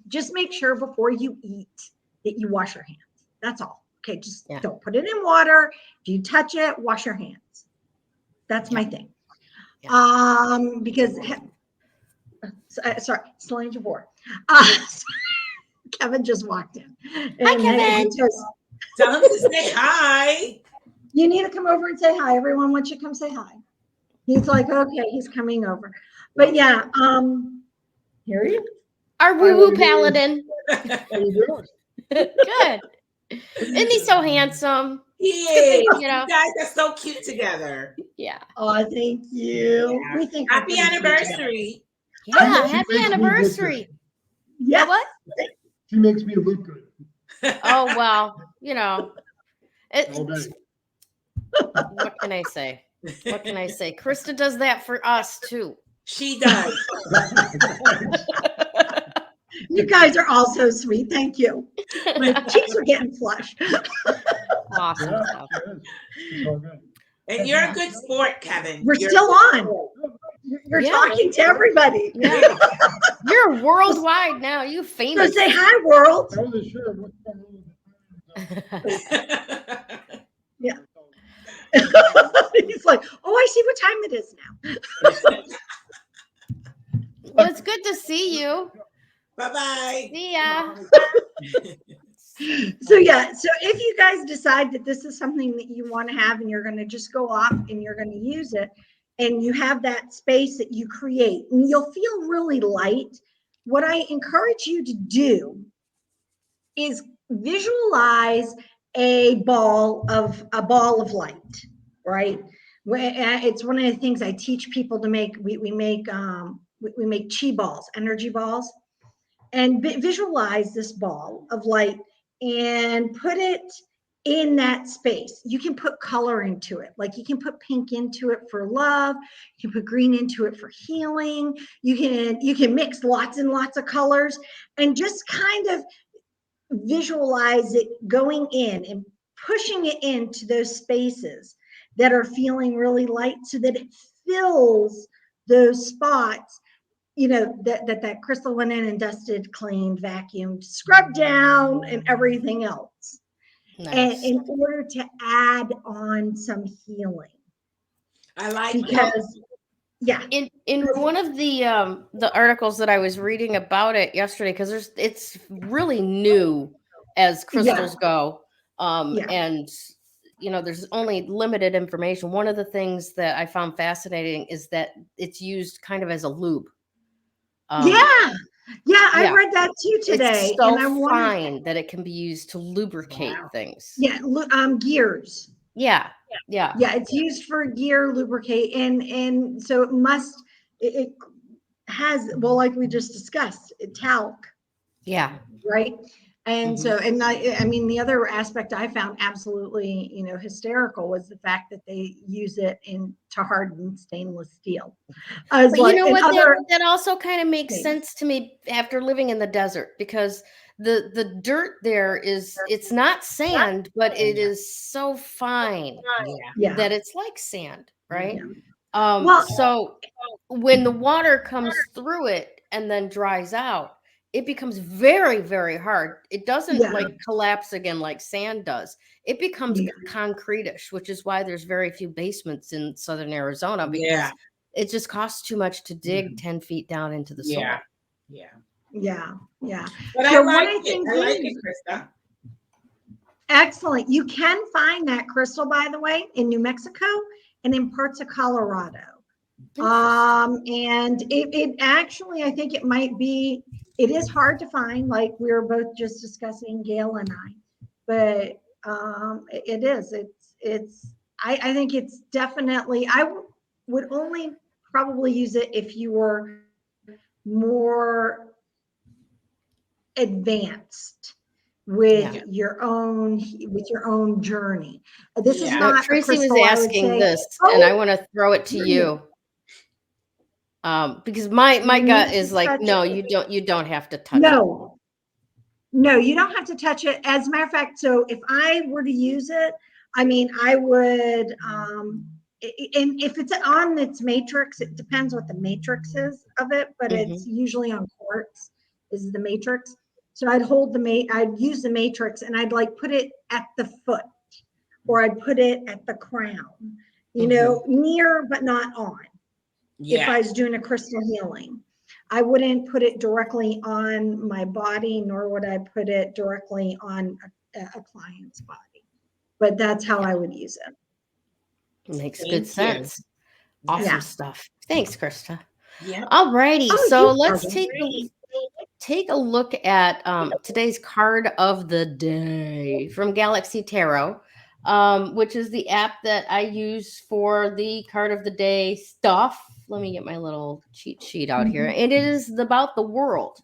Just make sure before you eat that you wash your hands. That's all. Okay, just don't put it in water. If you touch it, wash your hands. That's my thing. Because sorry, Celine Javor. Kevin just walked in. Hi, Kevin. Tell him to say hi. You need to come over and say hi. Everyone wants you to come say hi. He's like, okay, he's coming over. But yeah, here he is. Our woo-woo paladin. How you doing? Good. Isn't he so handsome? Yeah, you guys are so cute together. Yeah. Oh, thank you. Yeah. We think happy anniversary. Yeah, happy anniversary. Yeah. What? She makes me look good. Oh, well, All day. What can I say? What can I say? Krista does that for us too. She does. You guys are all so sweet. Thank you. My cheeks are getting flushed. Awesome Yeah, stuff. it's all good. And you're a good sport, Kevin. You're still on. You're talking to everybody. Yeah. You're worldwide now. You famous. So say hi, world. I wasn't sure what's going on with the Yeah. He's like, oh, I see what time it is now. Well, it's good to see you. Bye-bye. See ya. So yeah, so if you guys decide that this is something that you want to have and you're going to just go off and you're going to use it and you have that space that you create and you'll feel really light, what I encourage you to do is visualize a ball of light, right? It's one of the things I teach people to make. We make chi balls, energy balls, and visualize this ball of light and put it in that space. You can put color into it. Like you can put pink into it for love. You can put green into it for healing. You can mix lots and lots of colors and just kind of visualize it going in and pushing it into those spaces that are feeling really light so that it fills those spots. that crystal went in and dusted, cleaned, vacuumed, scrubbed down, and everything else. Nice. And in order to add on some healing. I like Because yeah. In one of the articles that I was reading about it yesterday, because it's really new as crystals go. And there's only limited information. One of the things that I found fascinating is that it's used kind of as a lube. I read that too today. It's so and I'm fine that it can be used to lubricate things. Gears. Yeah, it's used for gear, lubricate, and so it has, well, like we just discussed, talc. Yeah. Right. And so, and I mean, the other aspect I found absolutely, hysterical was the fact that they use it to harden stainless steel. But you know what? That also kind of makes sense to me after living in the desert, because the dirt there it's not sand, but it is so fine that it's like sand, right? So when the water comes through it and then dries out, it becomes very, very hard. It doesn't like collapse again like sand does. It becomes concrete-ish, which is why there's very few basements in southern Arizona, because it just costs too much to dig 10 feet down into the soil. But I like it, Krista. Excellent. You can find that crystal, by the way, in New Mexico and in parts of Colorado. And it actually, I think it might be, it is hard to find, like we were both just discussing, Gayle and I, but it is, I think it's definitely, I would only probably use it if you were more advanced with your own journey. This is not Tracy was asking this, and I want to throw it to you. Because my gut is like, no, you don't have to touch it. No, you don't have to touch it. As a matter of fact, so if I were to use it, I mean, I would, and if it's on its matrix, it depends what the matrix is of it, but it's usually on quartz is the matrix. So I'd I'd use the matrix and I'd like put it at the foot, or I'd put it at the crown, near but not on. If I was doing a crystal healing, I wouldn't put it directly on my body, nor would I put it directly on a client's body. But that's how I would use it. Makes good sense. Awesome stuff. Thanks, Krista. Yeah. All righty. So let's take a look at today's card of the day from Galaxy Tarot, which is the app that I use for the card of the day stuff. Let me get my little cheat sheet out here. And it is about the world.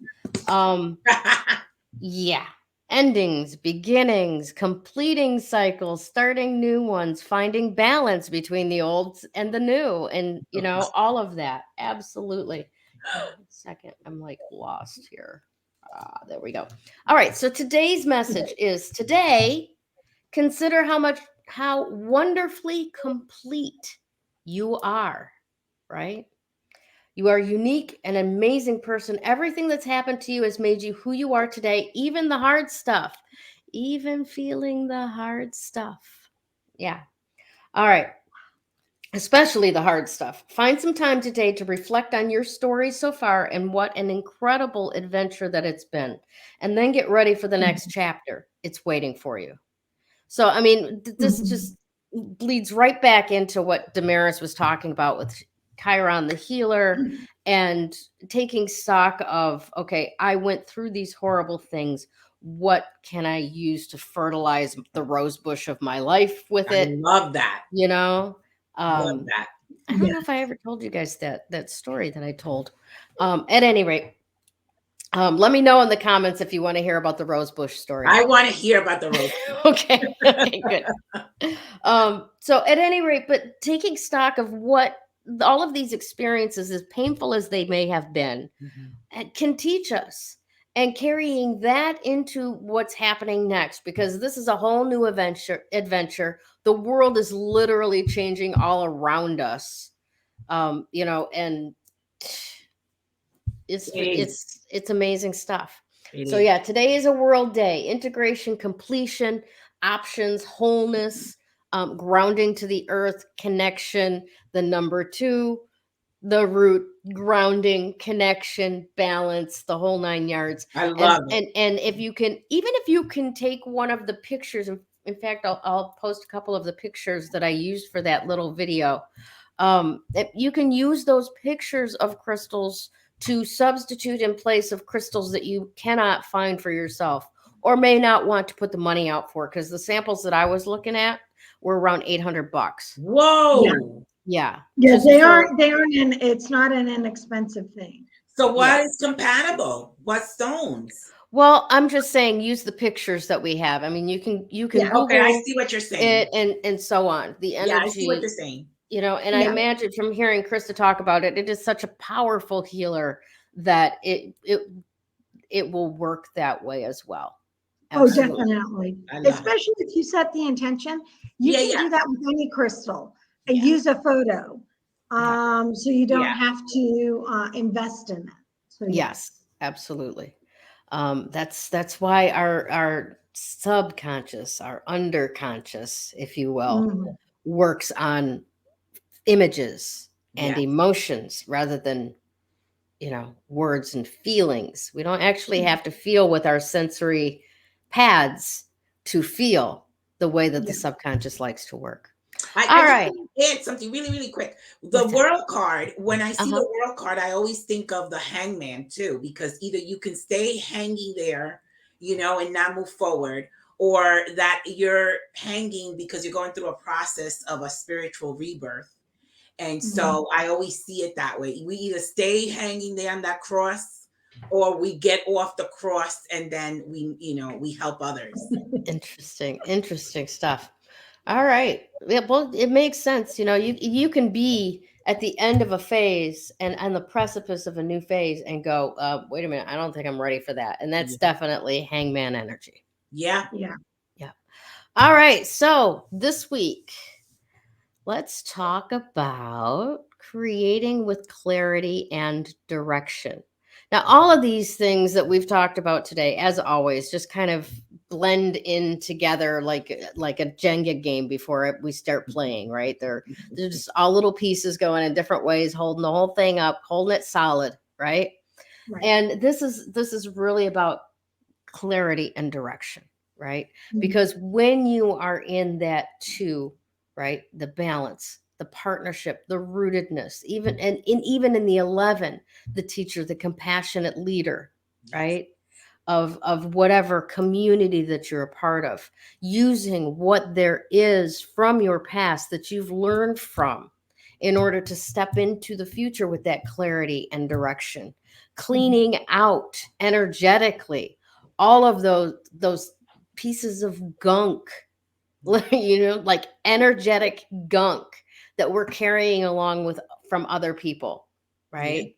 Endings, beginnings, completing cycles, starting new ones, finding balance between the old and the new, and all of that. Absolutely. Second, I'm like lost here. There we go. All right. So today's message is today, consider how wonderfully complete you are, right? You are unique, an amazing person. Everything that's happened to you has made you who you are today, even the hard stuff, even feeling the hard stuff. Yeah. All right. Especially the hard stuff. Find some time today to reflect on your story so far and what an incredible adventure that it's been. And then get ready for the next chapter. It's waiting for you. So, I mean, this just leads right back into what Damaris was talking about with Chiron the healer, and taking stock of, okay, I went through these horrible things. What can I use to fertilize the rose bush of my life with it? I love that. Love that. I don't know if I ever told you guys that story that I told. At any rate, let me know in the comments if you want to hear about the rose bush story. I want to hear about the rose bush. Okay, good. So at any rate, but taking stock of what all of these experiences, as painful as they may have been, can teach us, and carrying that into what's happening next, because this is a whole new adventure. The world is literally changing all around us, and It's amazing stuff. It So is. yeah, today is a world day. Integration, completion, options, wholeness, grounding to the earth, connection, the number 2, the root, grounding, connection, balance, the whole 9 yards. I love it. And if you can, even if you can take one of the pictures, in fact, I'll post a couple of the pictures that I used for that little video. You can use those pictures of crystals to substitute in place of crystals that you cannot find for yourself or may not want to put the money out for, because the samples that I was looking at were around $800. Whoa. Yeah. Yeah, Just they for- aren't, it's not an inexpensive thing. So what Yeah. is compatible? What stones? Well, I'm just saying, use the pictures that we have. I mean, you can Yeah, Google Okay, I see what you're saying. it and so on. The energy, Yeah, I see what you're saying. you know, and I Yeah. imagine from hearing Krista talk about it, it is such a powerful healer that it will work that way as well. Oh, Absolutely. definitely. I love it. Especially if you set the intention, you Yeah, can yeah. do that with any crystal and Yeah. use a photo. So you don't Yeah. have to invest in that. So yeah. Yes, absolutely. That's why our subconscious, our underconscious, if you will, Mhm. works on images and Yeah. emotions rather than, you know, words and feelings. We don't actually have to feel with our sensory pads to feel the way that the Yeah. subconscious likes to work. I All just right. want to add something really, really quick. The What's that? world card, when I see Uh-huh. the world card, I always think of the hangman too, because either you can stay hanging there, you know, and not move forward, or that you're hanging because you're going through a process of a spiritual rebirth. And so I always see it that way. We either stay hanging there on that cross, or we get off the cross and then we, you know, we help others. Interesting stuff. All right. Yeah, well, it makes sense. You know, you can be at the end of a phase and on the precipice of a new phase and go, wait a minute, I don't think I'm ready for that. And that's definitely hangman energy. Yeah. Yeah. Yeah. All right. So this week, let's talk about creating with clarity and direction. Now, all of these things that we've talked about today, as always, just kind of blend in together like a Jenga game before we start playing, right? They're just all little pieces going in different ways, holding the whole thing up, holding it solid, right? Right. And this is really about clarity and direction, right? Mhm. Because when you are in that 2, right, the balance, the partnership, the rootedness, even in the 11, the teacher, the compassionate leader, right, of whatever community that you're a part of, using what there is from your past that you've learned from in order to step into the future with that clarity and direction, cleaning out energetically all of those pieces of gunk, you know, like energetic gunk that we're carrying along with from other people, right?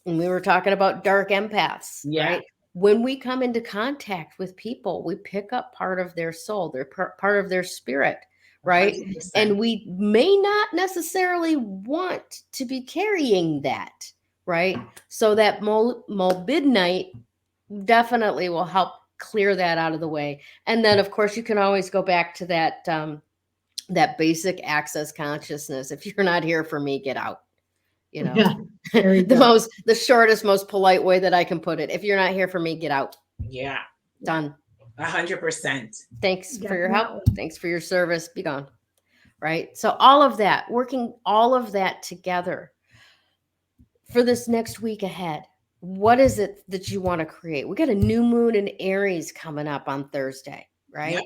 And we were talking about dark empaths, Yeah. right? When we come into contact with people, we pick up part of their soul, they're part of their spirit, right? 100%. And we may not necessarily want to be carrying that, right? So that molybdenite definitely will help clear that out of the way. And then, of course, you can always go back to that that basic access consciousness. If you're not here for me, get out. You know, Yeah. There you go. the shortest, most polite way that I can put it. If you're not here for me, get out. Yeah. Done. 100%. Thanks for your help. Definitely. Thanks for your service. Be gone. Right. So all of that, working all of that together for this next week ahead. What is it that you want to create? We got a new moon in Aries coming up on Thursday, right? Yep.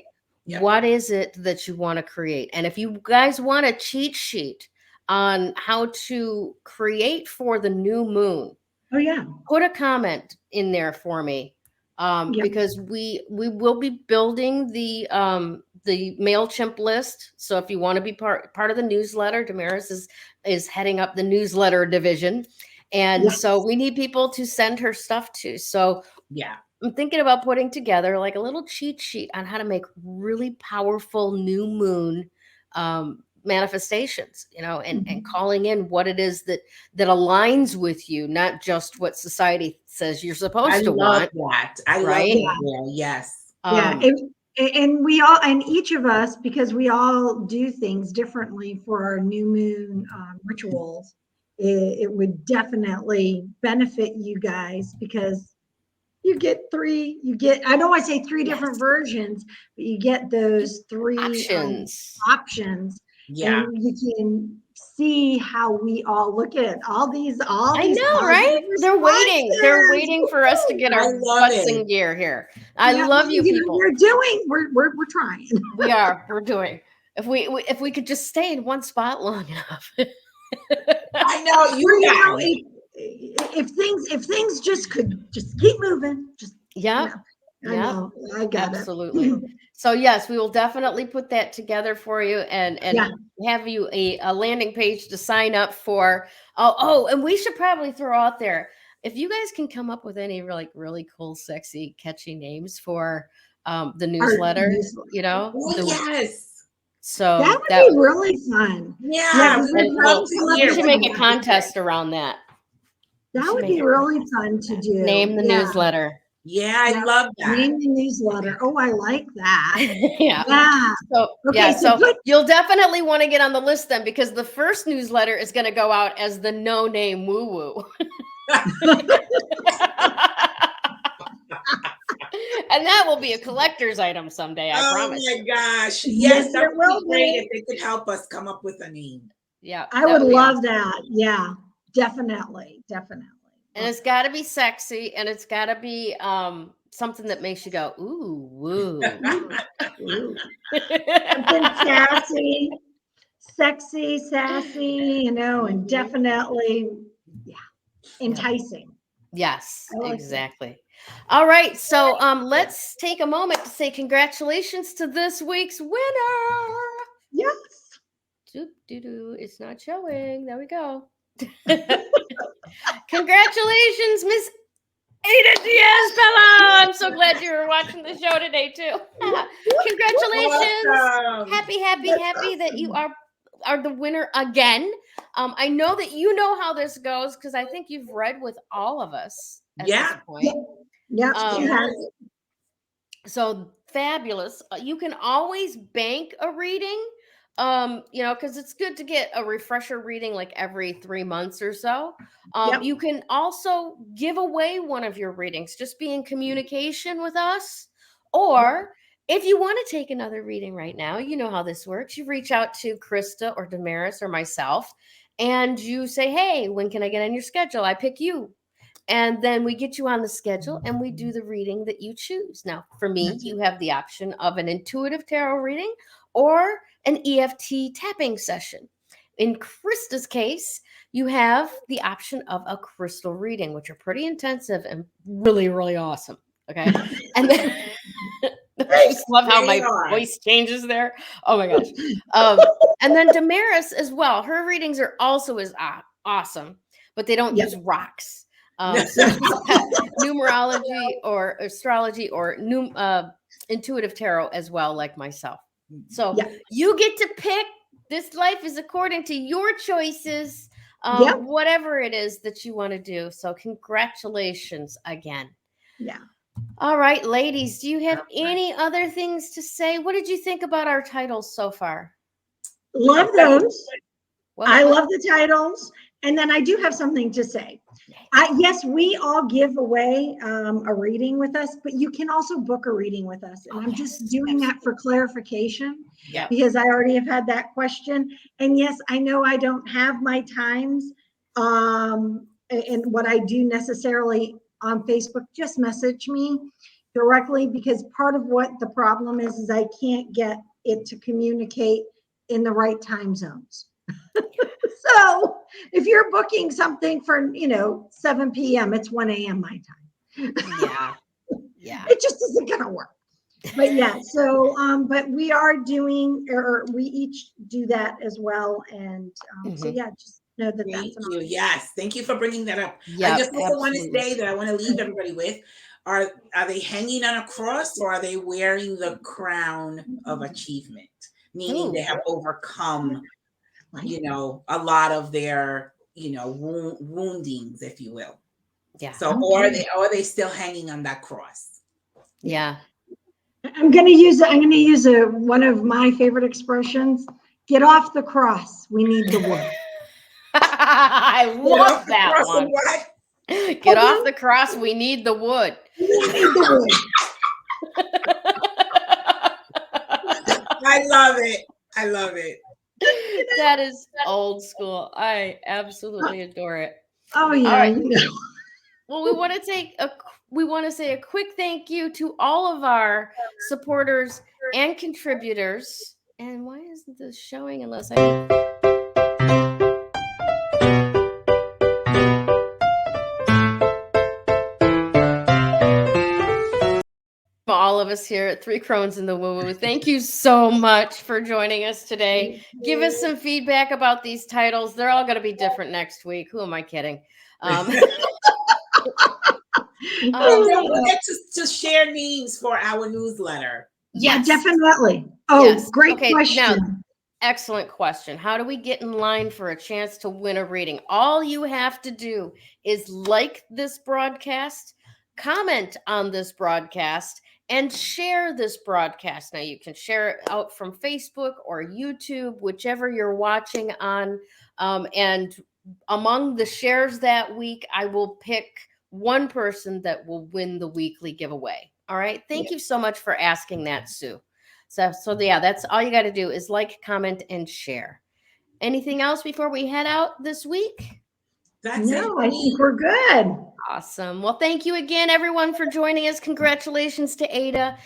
Yep. What is it that you want to create? And if you guys want a cheat sheet on how to create for the new moon, Oh yeah. put a comment in there for me, Yep. because we will be building the MailChimp list. So if you want to be part of the newsletter, Damaris is heading up the newsletter division. And Yes. so we need people to send her stuff to. So Yeah. I'm thinking about putting together like a little cheat sheet on how to make really powerful new moon manifestations, and calling in what it is that aligns with you, not just what society says you're supposed to want. I right? love that. Yes. Yeah. And we all, and each of us, because we all do things differently for our new moon rituals, it would definitely benefit you guys, because I don't want to say three different versions, but you get those three options. Yeah. And you can see how we all look at all these. I know, right? They're waiting for us to get our butts in gear here. I love you people. We're trying. We're doing. If we could just stay in one spot long enough. I know you guys. If things just could just keep moving, I know. I got absolutely. it. So yes, we will definitely put that together for you and have you a landing page to sign up for. And we should probably throw out there, if you guys can come up with any really cool, sexy, catchy names for the newsletter, yes. So that would be really fun. Yeah. We should make a contest around that. That would be really fun to do. Name the newsletter. Yeah, I love that. Name the newsletter. Oh, I like that. Yeah. So you'll definitely want to get on the list then, because the first newsletter is going to go out as the No Name Woo Woo. And that will be a collector's item someday, I promise. Oh my gosh. Yes, that would be great if they could help us come up with a name. Yeah. I would love that. Yeah, definitely. And it's got to be sexy, and it's got to be something that makes you go, ooh, woo. Something sexy, sassy, and definitely, enticing. Yes, exactly. All right, so let's take a moment to say congratulations to this week's winner. Yes. It's not showing. There we go. Congratulations, Miss Ada Diaz-Bello. I'm so glad you were watching the show today too. Congratulations. Awesome. Happy that you are the winner again. I know that you know how this goes, because I think you've read with all of us at this point. Yeah. So fabulous. You can always bank a reading. Because it's good to get a refresher reading like every 3 months or so. You can also give away one of your readings. Just be in communication with us. Or if you want to take another reading right now, you know how this works. You reach out to Krista or Damaris or myself, and you say, hey, when can I get on your schedule? I pick you. And then we get you on the schedule and we do the reading that you choose. Now, for me, you have the option of an intuitive tarot reading or an EFT tapping session. In Krista's case, you have the option of a crystal reading, which are pretty intensive and really, really awesome. Okay. And then I just love how my voice changes there. Oh my gosh. And then Damaris as well. Her readings are also as awesome, but they don't use rocks. So numerology or astrology or intuitive tarot as well, like myself. So you get to pick. This life is according to your choices, whatever it is that you want to do. So congratulations again. Yeah. All right, ladies, do you have any other things to say? What did you think about our titles so far? Love those. I love the titles. And then I do have something to say. Yes, we all give away a reading with us, but you can also book a reading with us. And I'm just doing that for clarification, because I already have had that question. And yes, I know I don't have my times and what I do necessarily on Facebook. Just message me directly, because part of what the problem is I can't get it to communicate in the right time zones. So if you're booking something for, 7 p.m., it's 1 a.m. my time. Yeah. It just isn't going to work. But but we are doing, or we each do that as well. And so just know that that's an option. Yes. Thank you for bringing that up. I just also want to say that I want to leave everybody with, are they hanging on a cross, or are they wearing the crown of achievement? meaning Ooh. they have overcome, a lot of their, woundings, if you will. Yeah. So, or are they still hanging on that cross? Yeah. I'm going to use one of my favorite expressions. Get off the cross. We need the wood. I love that Cross one. of what? Get off the cross. We need the wood. We need the wood. I love it. I love it. That is old school. I absolutely adore it. Oh yeah. All right. Well, we want to say a quick thank you to all of our supporters and contributors. And why isn't this showing unless I all of us here at Three Crones in the Woo Woo. Thank you so much for joining us today. Give us some feedback about these titles. They're all going to be different next week. Who am I kidding? Don't forget to share names for our newsletter. Yes, yeah, definitely. Oh, yes. Great question. Now, excellent question. How do we get in line for a chance to win a reading? All you have to do is like this broadcast, comment on this broadcast, and share this broadcast. Now, you can share it out from Facebook or YouTube, whichever you're watching on. And among the shares that week, I will pick one person that will win the weekly giveaway. All right. Thank you so much for asking that, Sue. So yeah, that's all you got to do is like, comment, and share. Anything else before we head out this week? That's it. I think we're good. Awesome. Well, thank you again, everyone, for joining us. Congratulations to Ada